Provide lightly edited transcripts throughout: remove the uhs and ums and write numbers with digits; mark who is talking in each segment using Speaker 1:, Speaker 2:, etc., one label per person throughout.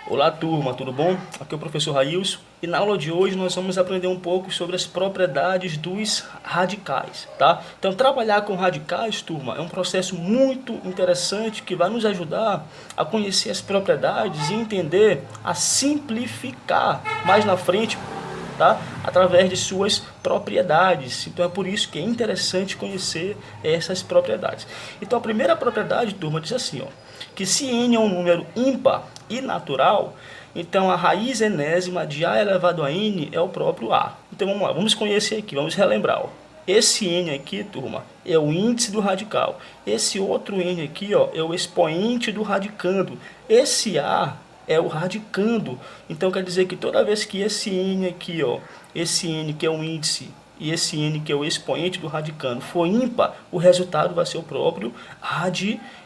Speaker 1: Olá turma, tudo bom? Aqui é o professor Railson e na aula de hoje nós vamos aprender um pouco sobre as propriedades dos radicais, tá? Então trabalhar com radicais, turma, é um processo muito interessante que vai nos ajudar a conhecer as propriedades e entender, a simplificar mais na frente, tá? Através de suas propriedades. Então é por isso que é interessante conhecer essas propriedades. Então a primeira propriedade, turma, diz assim, ó, que se n é um número ímpar e natural, então a raiz enésima de a elevado a n é o próprio a. Então vamos lá, vamos conhecer aqui, vamos relembrar. Ó. Esse n aqui, turma, é o índice do radical. Esse outro n aqui, ó, é o expoente do radicando. Esse a é o radicando. Então quer dizer que toda vez que esse n aqui, ó, esse n que é o índice e esse n que é o expoente do radicando for ímpar, o resultado vai ser o próprio radicando.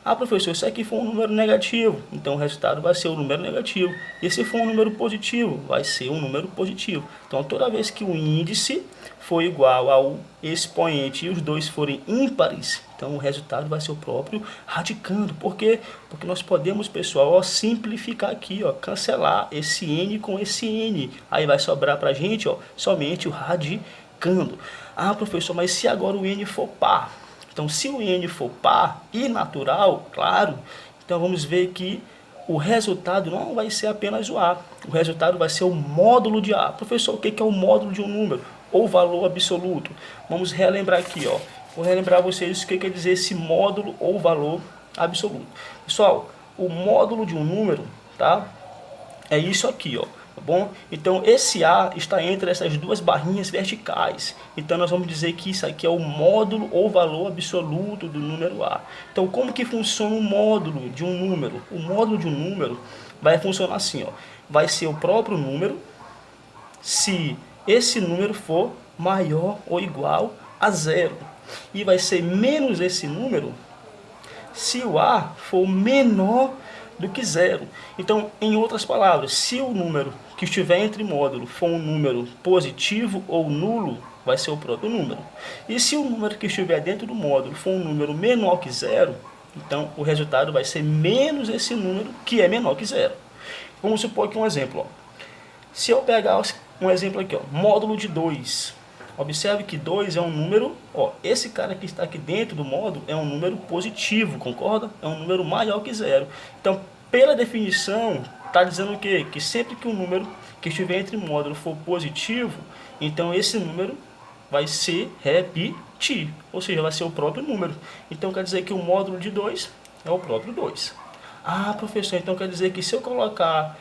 Speaker 1: Ah, professor, isso aqui foi um número negativo, então o resultado vai ser um número negativo. E se for um número positivo, vai ser um número positivo. Então toda vez que o índice for igual ao expoente e os dois forem ímpares, então o resultado vai ser o próprio radicando. Por quê? Porque nós podemos, pessoal, ó, simplificar aqui, ó, cancelar esse n com esse n. Aí vai sobrar para a gente, ó, somente o radicando. Ah, professor, mas se agora o n for par? Então, se o n for par e natural, claro, então vamos ver que o resultado não vai ser apenas o a. O resultado vai ser o módulo de a. Professor, o que é o módulo de um número? Ou valor absoluto? Vamos relembrar aqui, ó. Vou relembrar vocês o que quer dizer esse módulo ou valor absoluto. Pessoal, o módulo de um número, tá? É isso aqui, ó. Tá bom? Então esse A está entre essas duas barrinhas verticais. Então nós vamos dizer que isso aqui é o módulo ou valor absoluto do número A. Então como que funciona o módulo de um número? O módulo de um número vai funcionar assim, ó. Vai ser o próprio número se esse número for maior ou igual a zero. E vai ser menos esse número se o A for menor do que zero. Então, em outras palavras, se o número que estiver entre módulo for um número positivo ou nulo, vai ser o próprio número. E se o número que estiver dentro do módulo for um número menor que zero, então o resultado vai ser menos esse número que é menor que zero. Vamos supor que um exemplo. Ó. Se eu pegar um exemplo aqui, ó, módulo de 2. Observe que 2 é um número, ó, esse cara que está aqui dentro do módulo é um número positivo, concorda? É um número maior que zero. Então, pela definição, está dizendo o quê? Que sempre que um número que estiver entre módulo for positivo, então esse número vai se repetir, ou seja, vai ser o próprio número. Então quer dizer que o módulo de 2 é o próprio 2. Ah, professor, então quer dizer que se eu colocar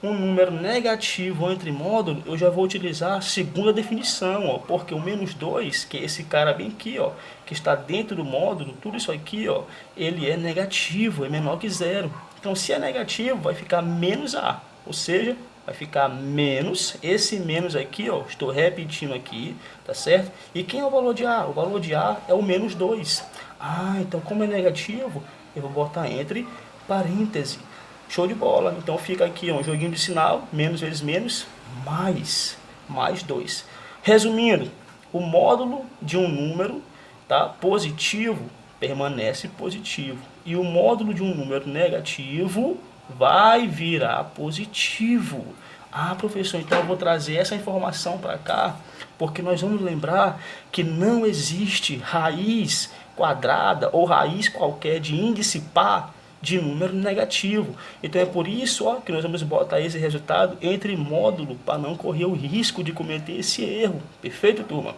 Speaker 1: um número negativo entre módulo, eu já vou utilizar a segunda definição, ó, porque o menos 2, que é esse cara bem aqui, ó, que está dentro do módulo, tudo isso aqui, ó, ele é negativo, é menor que zero. Então, se é negativo, vai ficar menos A, ou seja, vai ficar menos, esse menos aqui, ó, estou repetindo aqui, tá certo? E quem é o valor de A? O valor de A é o menos 2. Ah, então como é negativo, eu vou botar entre parênteses. Show de bola. Então fica aqui um joguinho de sinal, menos vezes menos, mais 2. Resumindo, o módulo de um número, tá, positivo permanece positivo. E o módulo de um número negativo vai virar positivo. Ah, professor, então eu vou trazer essa informação para cá, porque nós vamos lembrar que não existe raiz quadrada ou raiz qualquer de índice par de número negativo. Então é por isso, ó, que nós vamos botar esse resultado entre módulo para não correr o risco de cometer esse erro. Perfeito, turma?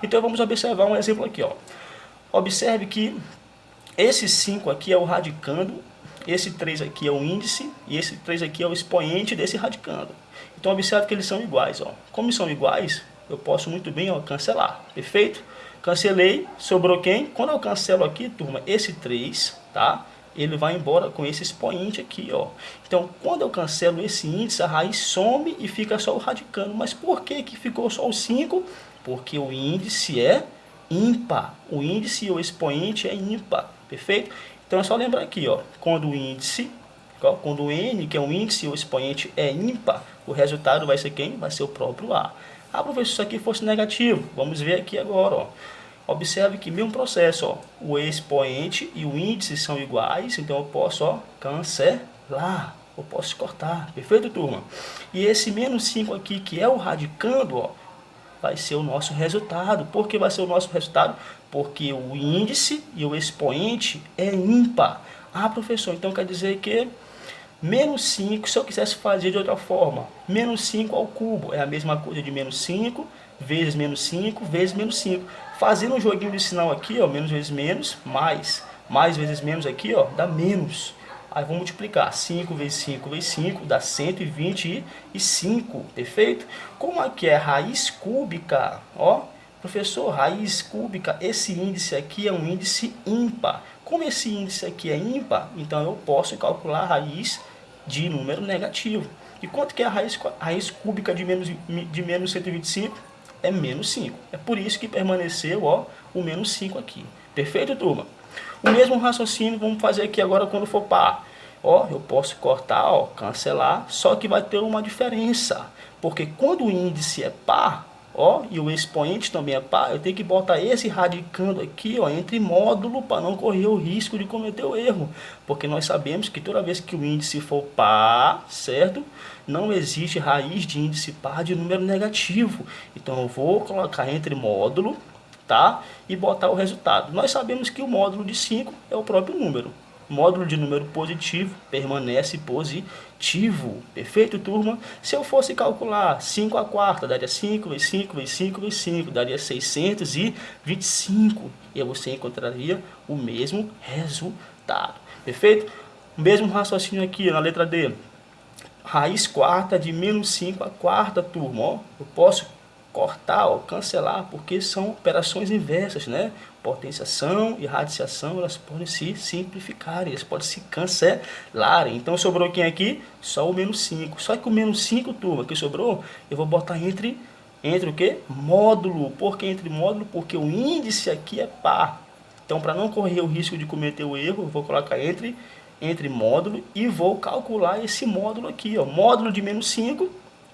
Speaker 1: Então vamos observar um exemplo aqui. Ó. Observe que esse 5 aqui é o radicando, esse 3 aqui é o índice e esse 3 aqui é o expoente desse radicando. Então observe que eles são iguais. Ó. Como são iguais, eu posso muito bem, ó, cancelar. Perfeito? Cancelei, sobrou quem? Quando eu cancelo aqui, turma, esse 3, tá? Ele vai embora com esse expoente aqui, ó. Então, quando eu cancelo esse índice, a raiz some e fica só o radicando. Mas por que que ficou só o 5? Porque o índice é ímpar. O índice e o expoente é ímpar, perfeito? Então é só lembrar aqui, ó, quando o índice, ó, quando o n, que é o índice e o expoente é ímpar, o resultado vai ser quem? Vai ser o próprio a. Ah, professor, se isso aqui fosse negativo, vamos ver aqui agora, ó. Observe que mesmo processo, ó, o expoente e o índice são iguais, então eu posso, ó, cancelar. eu posso cortar, perfeito, turma? E esse menos 5 aqui, que é o radicando, ó, vai ser o nosso resultado. Por que vai ser o nosso resultado? Porque o índice e o expoente é ímpar. Ah, professor, então quer dizer que menos 5, se eu quisesse fazer de outra forma, menos 5 ao cubo é a mesma coisa de menos 5 vezes menos 5 vezes menos 5. Fazendo um joguinho de sinal aqui, ó, menos vezes menos, mais vezes menos aqui, ó, dá menos. Aí vou multiplicar 5 vezes 5 vezes 5, dá 125, perfeito? Como aqui é raiz cúbica, ó, professor, raiz cúbica, esse índice aqui é um índice ímpar. Como esse índice aqui é ímpar, então eu posso calcular a raiz de número negativo. E quanto que é a raiz cúbica de menos 125? É menos 5. É por isso que permaneceu, ó, o menos 5 aqui. Perfeito, turma? O mesmo raciocínio vamos fazer aqui agora quando for par. Ó, eu posso cortar, ó, cancelar, só que vai ter uma diferença. Porque quando o índice é par, ó, e o expoente também é par, eu tenho que botar esse radicando aqui, ó, entre módulo para não correr o risco de cometer o erro. Porque nós sabemos que toda vez que o índice for par, certo? Não existe raiz de índice par de número negativo. Então eu vou colocar entre módulo, tá? E botar o resultado. Nós sabemos que o módulo de 5 é o próprio número. Módulo de número positivo permanece positivo. Perfeito, turma? Se eu fosse calcular 5 à quarta, daria 5 vezes 5 vezes 5 vezes 5, daria 625. E você encontraria o mesmo resultado. Perfeito? O mesmo raciocínio aqui na letra D. Raiz quarta de menos 5 à quarta, turma. Ó, eu posso cortar, ó, cancelar, porque são operações inversas, né? Potenciação e radiciação, elas podem se simplificar, elas podem se cancelarem. Então sobrou quem aqui? Só o menos 5. Só que o menos 5, turma, que sobrou, eu vou botar entre o que? Módulo. Por que entre módulo? Porque o índice aqui é par. Então, para não correr o risco de cometer o erro, eu vou colocar entre módulo e vou calcular esse módulo aqui, ó. Módulo de menos 5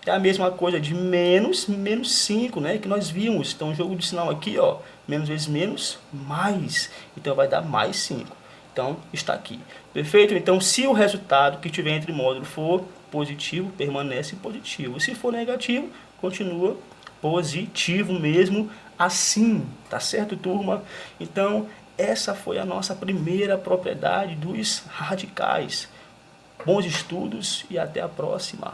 Speaker 1: é a mesma coisa de menos 5, né? Que nós vimos. Então, o jogo de sinal aqui, ó, menos vezes menos, mais. Então, vai dar mais 5. Então, está aqui. Perfeito? Então, se o resultado que tiver entre módulo for positivo, permanece positivo. Se for negativo, continua positivo mesmo assim. Tá certo, turma? Então, essa foi a nossa primeira propriedade dos radicais. Bons estudos e até a próxima.